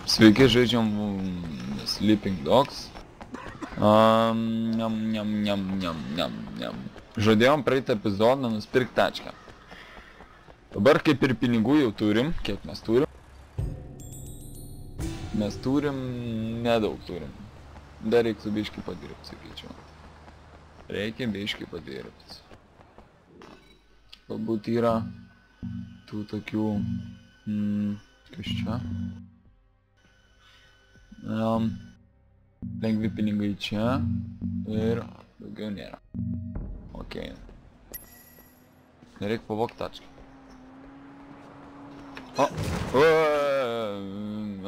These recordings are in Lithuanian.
Sveiki, žaidžiam Sleeping Dogs. Žadėjom praeitą epizodą nusipirkti tačką. Dabar kaip ir pinigų jau turim. Kiek mes turim? Mes turim... nedaug turim. Dar reiktų biškį padirbti, sakyčiau. Reikia biškį padirbti. Galbūt yra tų tokių... kas čia? Lengvi pinigai čia ir daugiau nėra. Ok. Nereik pavogti tačką.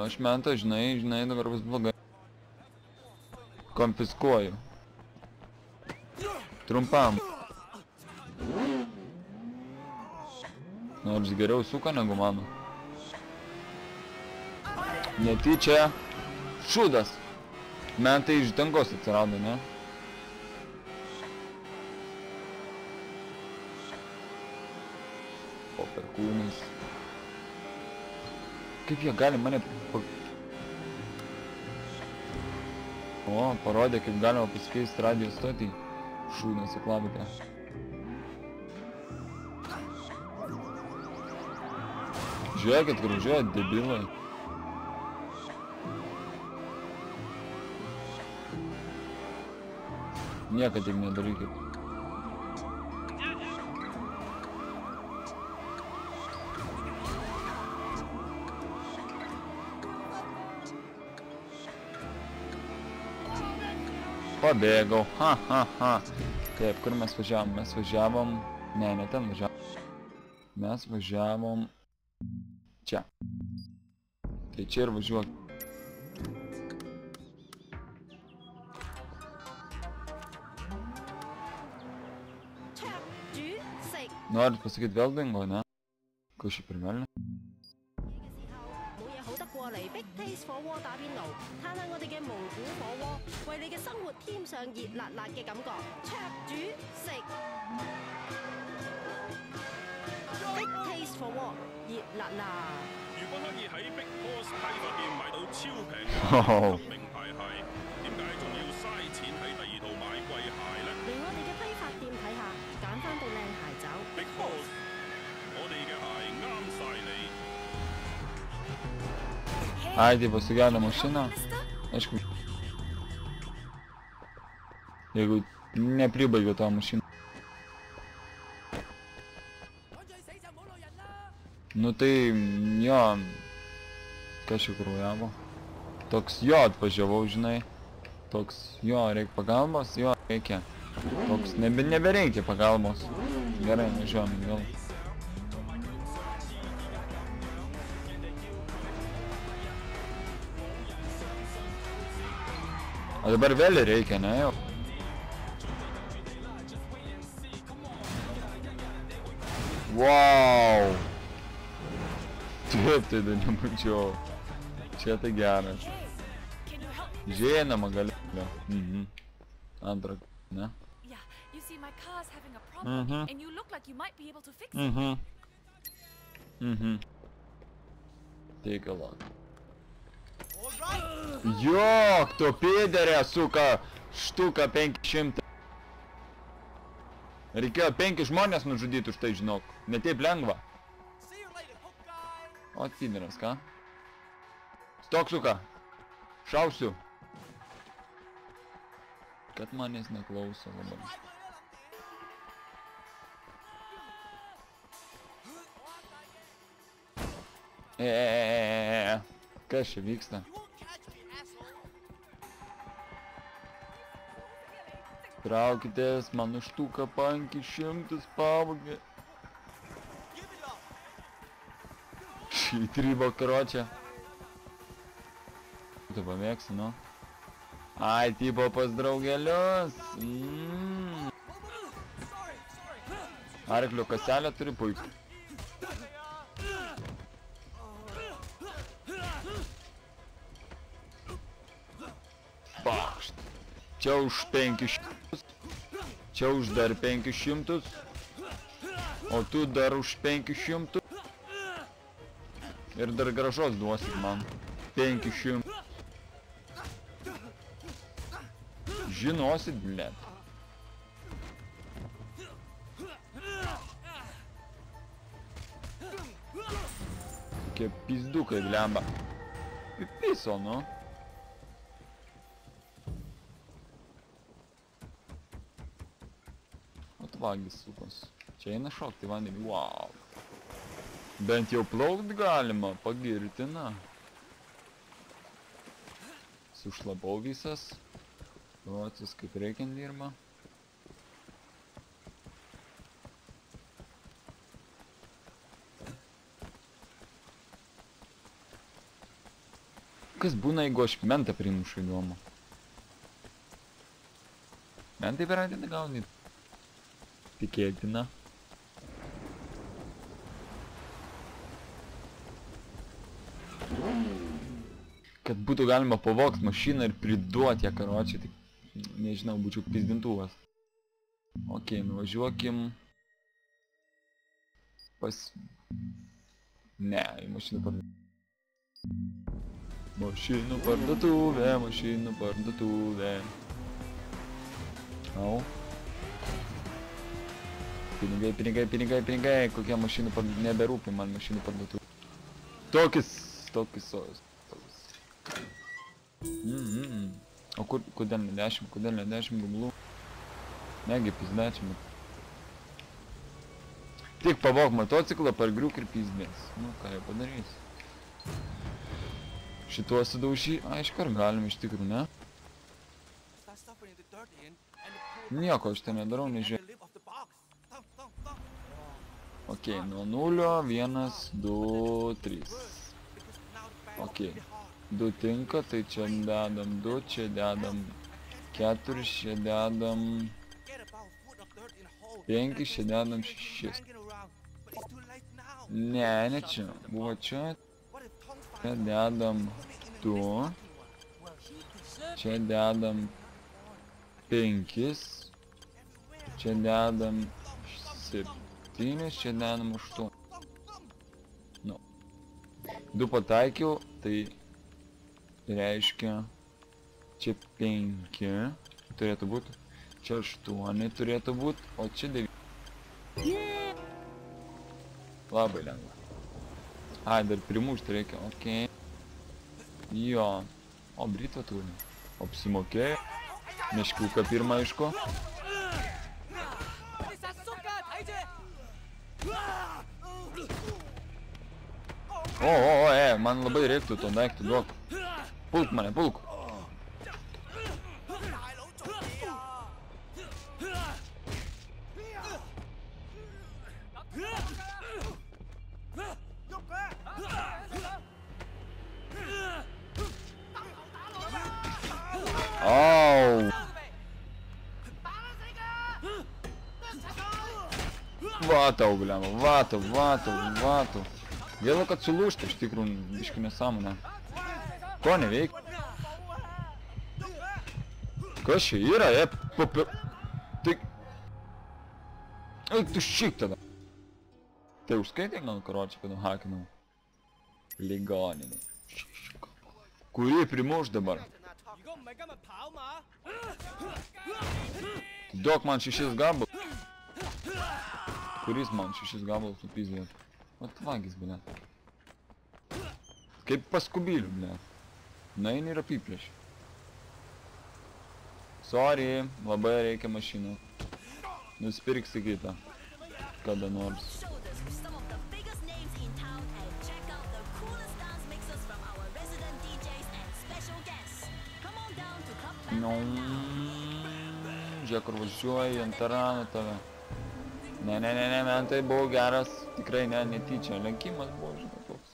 Aš mentą, žinai, dabar bus blogai. Konfiskuoju. Trumpam. Nors geriau suka negu mano. Netyčia šūdas. Mentai iš dangos atsirado, ne? Po perkūnais. Kaip jie gali mane... O, parodė, kaip galima pasikeisti radijo stotį. Šūdas aklavitę. Žiūrėkit, gražiuoja, debilai. Niekad tik nedarykit. Pabėgau. Taip, kur mes važiavom? Mes važiavom... Ne, ne ten važiavom. Mes važiavom... čia. Tai čia ir važiuok. Norit pasakyti vėl dingo, ne? Kas šį primelnė? Ai, tai pasigelė mašiną. Aišku. Jeigu nepribaigiu tą mašiną. Nu tai, jo. Kas čia krujavo? Toks jo atvažiavau, žinai. Toks, jo, reikia pagalbos? Jo, reikia. Toks, nebereikia pagalbos. Gerai, važiuojam vėl. O dabar vėl reikia, ne jau? Wow! Taip, tai dar nemačiau. Čia tai geras. Žinoma, galiu. Antrą, ne? Take a look. Jok, tu pėderė, suka, štuka 500. Reikėjo 5 žmonės nužudyti už tai, žinok. Ne taip lengva. O, pėderas, ką? Stok, suka. Šausiu. Kad manęs neklauso labai. Kas čia vyksta? Traukitės, man štuka 500 pavogė. Šį trybą karočią. Tu pamėgsi, nu? Ai, tipo pas draugelius. Arklio kaselę turi puiku. Bakšt. Čia už 500. Čia už dar 500. O tu dar už 500. Ir dar gražos duosit man. 500. Žinosit, blėt. Tokie pizdukai, blemba. Pipiso, nu. Atvagis sukos. Čia eina šokti vandenį. Wow. Bent jau plaukt galima, pagirtina. Sušlapau visas. Ruocis kaip reikiant dirba. Kas būna, jeigu aš mentą primušu, įdomu? Mentai pradeda gaudyt. Tikėtina. Kad būtų galima pavogt mašiną ir priduoti ją, karočią, tai nežinau, būčiau pizdintuvas. Ok, nuvažiuokim pas... Ne, į mašinų parduotuvę. Mašinų parduotuvė. Au. Pinigai, kokie mašinų parduotuvė, neberūpi man mašinų parduotuvė. Tokis sojus. O kodėl ne 10 gabalų? Negi pizdečim. Tik pavok motociklą, pargriūk ir pizdės. Nu, ką jau padarys. Šituo sudaužy, aišku, ar galim iš tikrųjų, ne? Nieko aš tai nedarau, nežiūrėjau. Ok, nuo 0, 1, 2, 3. Ok, 2 tinka, tai čia dedam 2, čia dedam 4, čia dedam 5, čia dedam 6. Ne čia, buvo čia. Čia dedam 2. Čia dedam 5. Čia dedam 7. Čia dedam 8. Nu. 2 pataikiau, tai reiškia čia 5 turėtų būti. Čia 8 turėtų būti, o čia 9. Labai lengva. Ai, dar primušti reikia, okei. Jo. O, britva turim. Apsimokėjo. Meškiuką pirmą, aišku. Man labai reiktų to daiktą duok. Pulk mane, pulk. Au! Vatau, bliama, vatau. Vėlu, kad sulūžta, iš tikrųjų, biškį nesąmonė. Ko neveik? Kas čia yra, Tai... Eik tu šik tada. Tai užskaitai gal, karočią, kad hakinau. Ligoninė. Kurį primuš dabar? Duok man 6 gabalus. Kuris man 6 gabalus nupizdėt? Atvagis, blė. Kaip paskubilių, blė. Naini ir apiplėš. Sorry, labai reikia mašinų. Nusipirksi kitą. Kada nors. Nu, žiūrėk, kur važiuoji, ant tarano tave. Ne, man tai buvo geras, tikrai ne, netyčia. Lenkimas buvo, žinai, toks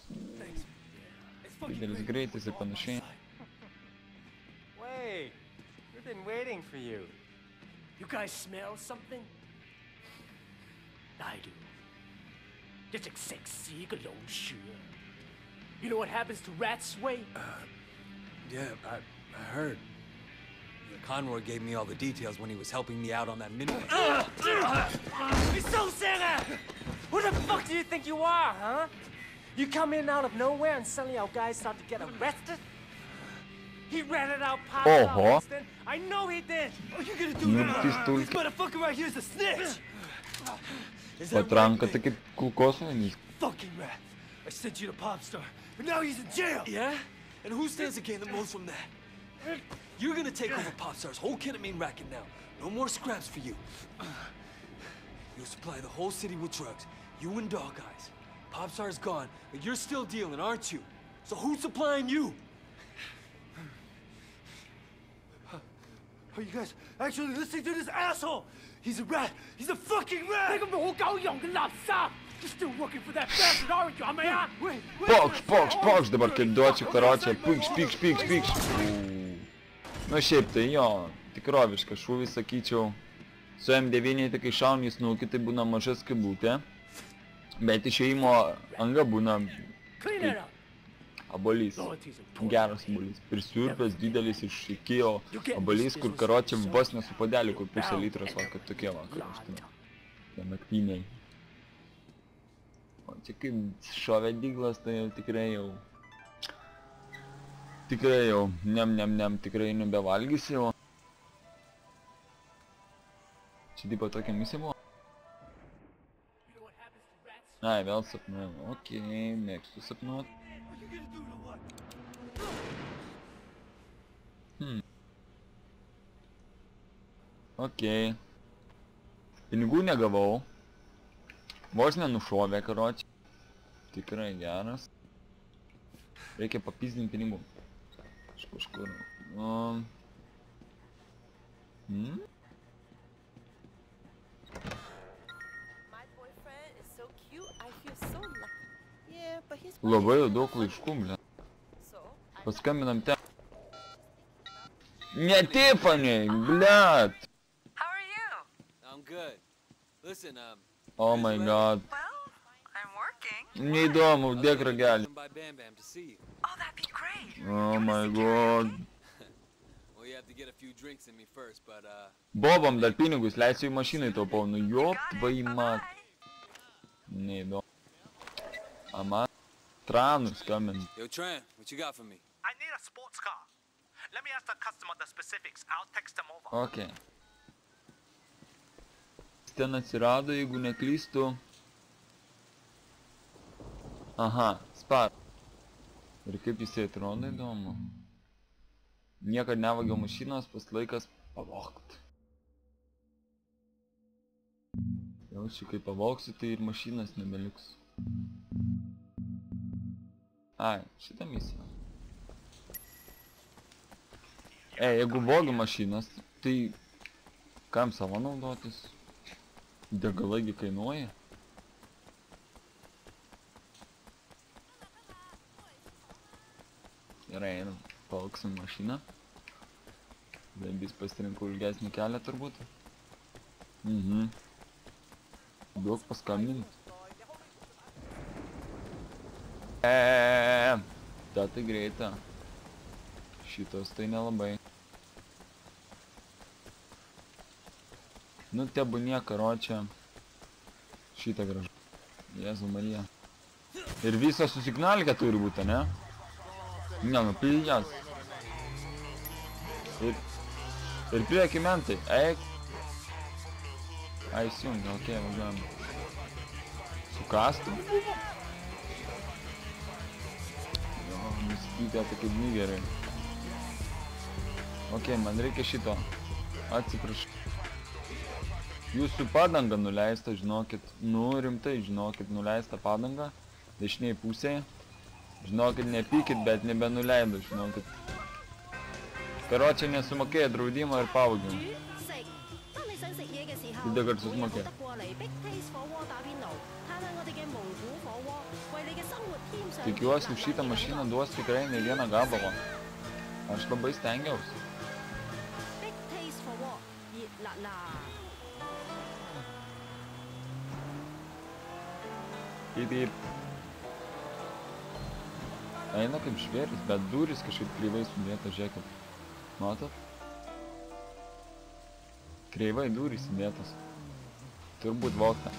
didelis greitis ir panašiai. Wait, we've been waiting for you. You guys smell something? I do. 一直食屎嘅老鼠啊! You know what happens to rats, Wei? Yeah, I heard. Conroy gave me all the details when he was helping me out on that mini. You're so sad! Who the fuck do you think you are, huh? You come in out of nowhere and suddenly our guys start to get arrested? He ratted out Pop Oho. Winston. I know he did. What are you gonna do Nu, now? tai stulki. This motherfucker right here is a snitch. Is that Patranka right, tai kaip kulkosvaidis. fucking rat? I sent you to Popstar, but now he's in jail. Yeah? And who stands to gain the most from that? You're gonna take over Popstar's whole ketamine racket now. No more scraps for you. You'll supply the whole city with drugs. You and Dog Eyes. Popstar's gone, but you're still dealing, aren't you? So who's supplying you? Are you guys actually listening to this asshole? He's a rat. He's a fucking rat. 你個冇狗用嘅垃圾 You're still working for that bastard, aren't you? 係咪啊？ Pokš, dabar kaip duočiau, karočią, pykš. Nu šiaip tai jo, tikroviškas šūvis, sakyčiau. Su M9 tik iššauni į snukį, tai būna maža skibutė. Bet išėjimo anga būna Clean it up. abolys. Geras abolys. Prisiurpęs, didelis iš Ikėjo abolys, kur karočią vos nesu podeliu, kur pusę litros, va, kaip tokie va, karočią. Tie naktiniai. O čia kaip šovė diglas, tai jau tikrai jau... tikrai nebevalgysi jau. Čia taip pat tokia misija buvo. Ai, vėl sapnuoju. Okei, mėgstu sapnuot. Okei. Pinigų negavau. Vos nenušovė, karočią. Tikrai geras. Reikia papizdinti pinigų. Iš kažkur. Labai jau daug laiškų, ble. Paskambinam ten. Ne Tiffany, blet. How are you? I'm good. Listen, Oh my god. Well, I'm working. Neįdomu, dėk ragelį. by Bam Bam to see you. Oh, that'd be great. Oh my god. Well, you have to get a few drinks in me first, but Bobam dar pinigus, leisiu į mašiną taupau. Nu jop, Got it. vaimat. Bye-bye. Neįdomu. Ama. Tranų skambint. yo, Tran, what you got for me? I need a sports car. Let me ask the customer the specifics. I'll text them over. Okay. Ten atsirado, jeigu neklystu. Aha, Spar. Ir kaip jisai atrodo, įdomu. Niekad nevagiau mašinos, pas laikas pavogt. Jau čia kai pavogsiu, tai ir mašinas nebeliks. Ai, šitą misiją. Jeigu vogiu mašinas, tai kam savo naudotis? Degalai kainuoja. Gerai, einam, palauksim mašiną. Debis pasirinko ilgesnį kelią turbūt. Duok paskambinti. Ta tai greita. Šitos tai nelabai. Nu, tebūnie, karočią. Šitą gražu. Jėzau Marija. Ir visą susignaliką turi būti, ne? Ne, nu, pijas. Ir prieki mentai. Eik. Ai, įsijungia, okei, važiuojam. Sukastų. Jo, nusikytė tai kaip nigerai. Okei, man reikia šito. Atsiprašau. Jūsų padanga nuleista, žinokit, nu rimtai, žinokit, nuleista padanga, dešiniai pusėje. Žinokit, nepykit, bet nebenuleido, žinokit. Karočią nesumokėjo draudimą ir pavogimą. Kitą kartą susimokėjo. Tikiuosi, šitą mašiną duos tikrai ne vieną gabalą. Aš labai stengiausi. Taip. Eina kaip žvėris, bet durys kažkaip kreivai sudėta, žiūrėkit. Matot? Kreivai durys sudėtas. Turbūt vogta.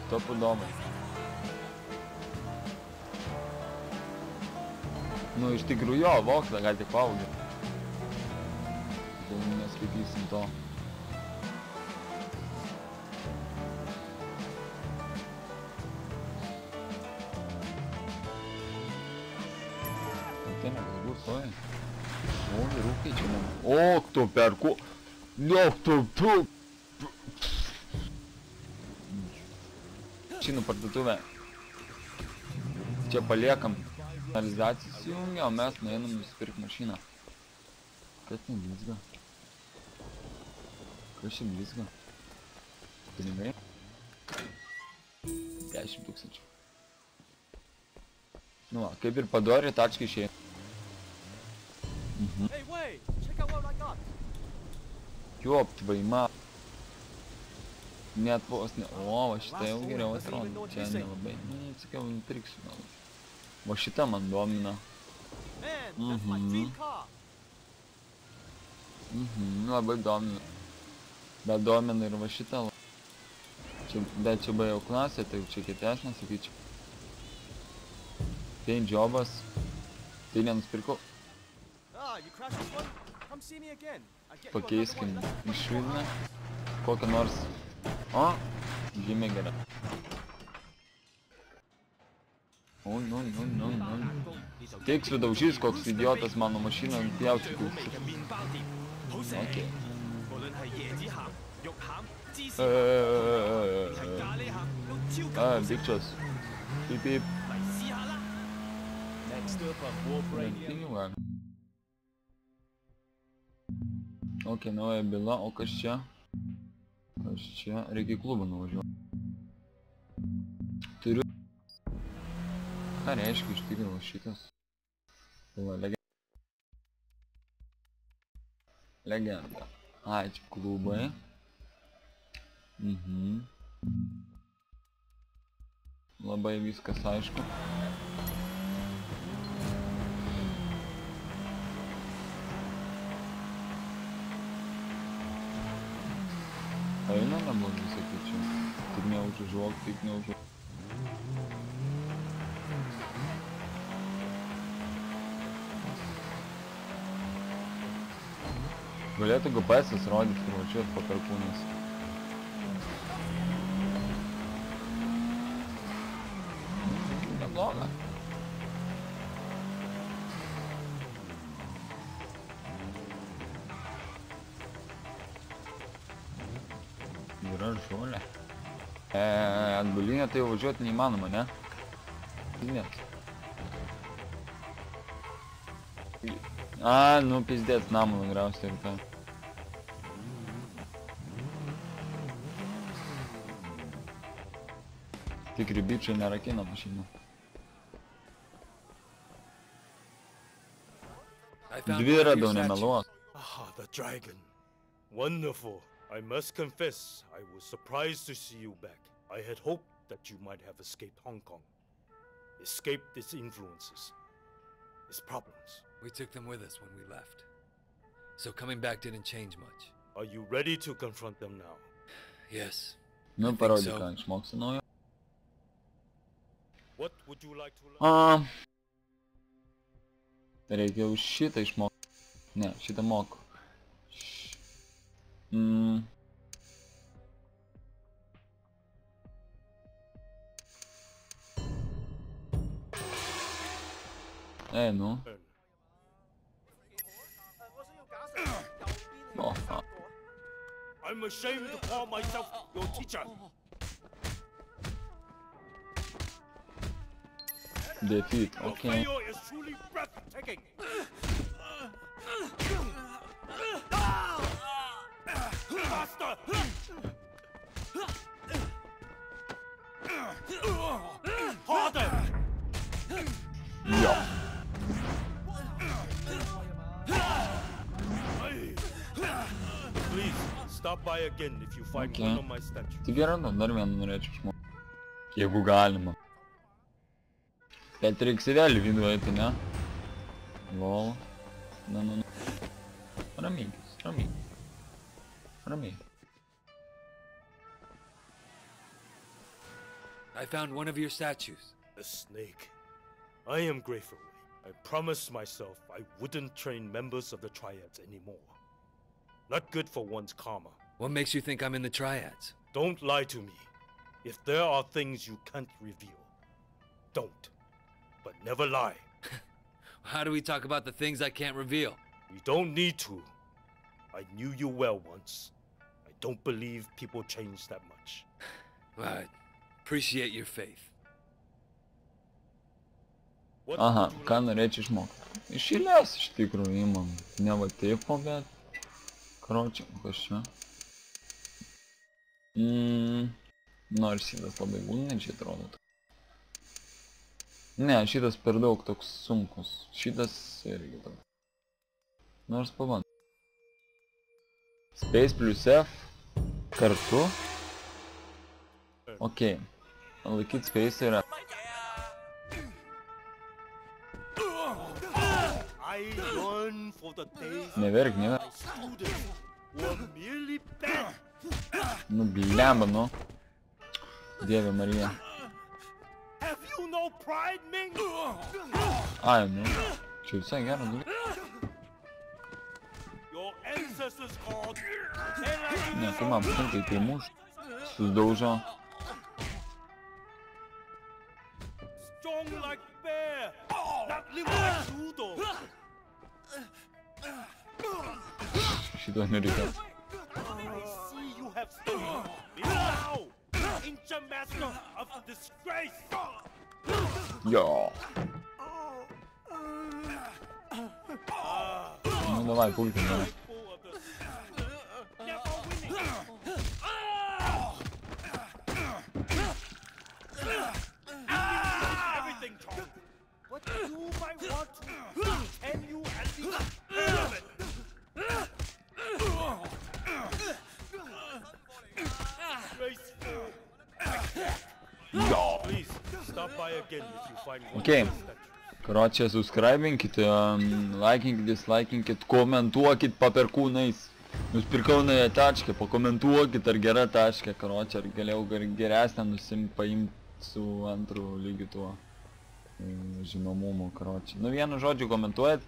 Stopu domai. Nu, iš tikrųjų jo, vokslą gal tik pavogė. Tai neskaitysim to. Tai negalbūt, oi. O, vyrukai čia man. O, tu perku. Jok, tu. Mašinų parduotuvę. Čia paliekam. Analizacija įsijungia, o mes nueinam nusipirkti mašiną. Kas ten blizga? Kas čia blizga? Pinigai? 10 000. Nu va, kaip ir padori, tačkai išėjo. Hey, wait! Check out what I got! Jop, tvaima. Net vos ne... O, va šitą jau geriau atrodo. Čia nelabai. Nu, sakiau, nupirksiu gal. Va šitą man domina. Labai domina. Bet domina ir va šitą. Bet čia buvo jau klasė, tai čia kietesnė, sakyčiau. Paint jobas. Tai nenusipirkau. Pakeiskim išvidinę. Kokią nors. O, žymiai gera. Oi. Teiks vidaužys, koks idiotas mano mašiną pjauti kūkščius. Ok. Bitches. Pip. Ok, nauja byla, o kas čia? Kas čia? Reikia į klubą nuvažiuoti. Turiu... Ką reiškia iš tikrųjų šitas? Legenda. Ai, čia klubai. Labai viskas aišku. Eina neblogai, sakyčiau. Tik neužužuok, tik neužužuok. Galėtų GPS rodyti ir važiuoti po perkūnės. Nebloga. Yra žolė. Atbulinė tai važiuoti neįmanoma, ne? Net. A, nu pizdėt, namą nugriausti ir ką. Tikri bičiai nerakina mašiną. Dvi radau, nemeluok. Ah, the dragon. Wonderful. I must confess, I was surprised to see you back. I had hoped that you might have escaped Hong Kong. Escaped its influences, its problems. We took them with us when we left. So coming back didn't change much. Are you ready to confront them now? Yes. Nu, parodyk, ką išmoksi naujo. What would you like to learn? Reikia jau šitą išmokti. Ne, šitą moku. Ei, nu. Oh, fuck. I'm ashamed to call myself your teacher. Defeat, okay. Your failure is truly breathtaking. Faster! Harder! Ja. Please, stop by again if you find Okay. one of my statues. Tai gerai, dar vieną norėčiau išmokti. Jeigu galima. Bet reiks vėl vidų eiti, ne? Lol. Nu. Ramykis, ramiai. I found one of your statues. The snake. I am grateful. I promised myself I wouldn't train members of the Triads anymore. Not good for one's karma. What makes you think I'm in the Triads? Don't lie to me. If there are things you can't reveal, don't. But never lie. How do we talk about the things I can't reveal? We don't need to. I knew you well once. I don't believe people change that much. I appreciate your faith. What Aha, would you ką like? norėčiau išmokti? Iš eilės iš tikrųjų imam. Ne va taip, bet... Karočią, kas čia? Nors šitas labai gūdinčiai atrodo. Ne, šitas per daug toks sunkus. Šitas irgi toks. Nors paband. Space plus F kartu. Ok. Laikyt space yra. I yearn for the days Neverk, neverk. students were merely bad. Nu, blemba, nu. Dieve Marija. Have you no pride, Ming? Ai, nu. Čia visai geras, nu. Your ancestors called. Ne, tai man patinka į primuš. Susidaužo. Strong like bear, not limp like Ludo. Šito nereikia. I see you have studied. Be now, ancient master of disgrace. Jo. Nu, davai, pulkim, davai. Full of the never winning. Everything, Tom. What you might want to can you at least heard of it? Graceful. Jo. Please stop by again if you find one Okay. of the statues. Karočią, subscribinkit, likinkit, dislikinkit, komentuokit paperkūnais. Nusipirkau naują taškę, pakomentuokit, ar gera taškė, karočią, ar galėjau geresnę paimti su antru lygiu tuo žinomumu, karočią. Nu, vienu žodžiu komentuojat,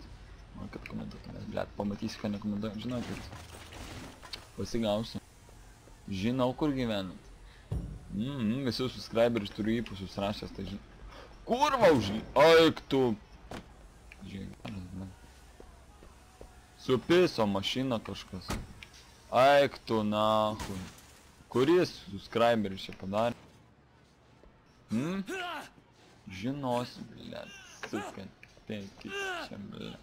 o kad komentuotumėt, blėt, pamatysiu, ką nekomentuojat, žinokit. Pasigausiu. Žinau, kur gyvenat. Visus subscriberius turiu įpusius rašęs, tai žinau. Kurva už... Aik tu... Žiūrėk, supiso mašina kažkas. Aik tu nahui. Kuris subscriberis čia padarė? Žinosi, blėt. Suka. Teikit čia, blėt.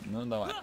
Nu, davai.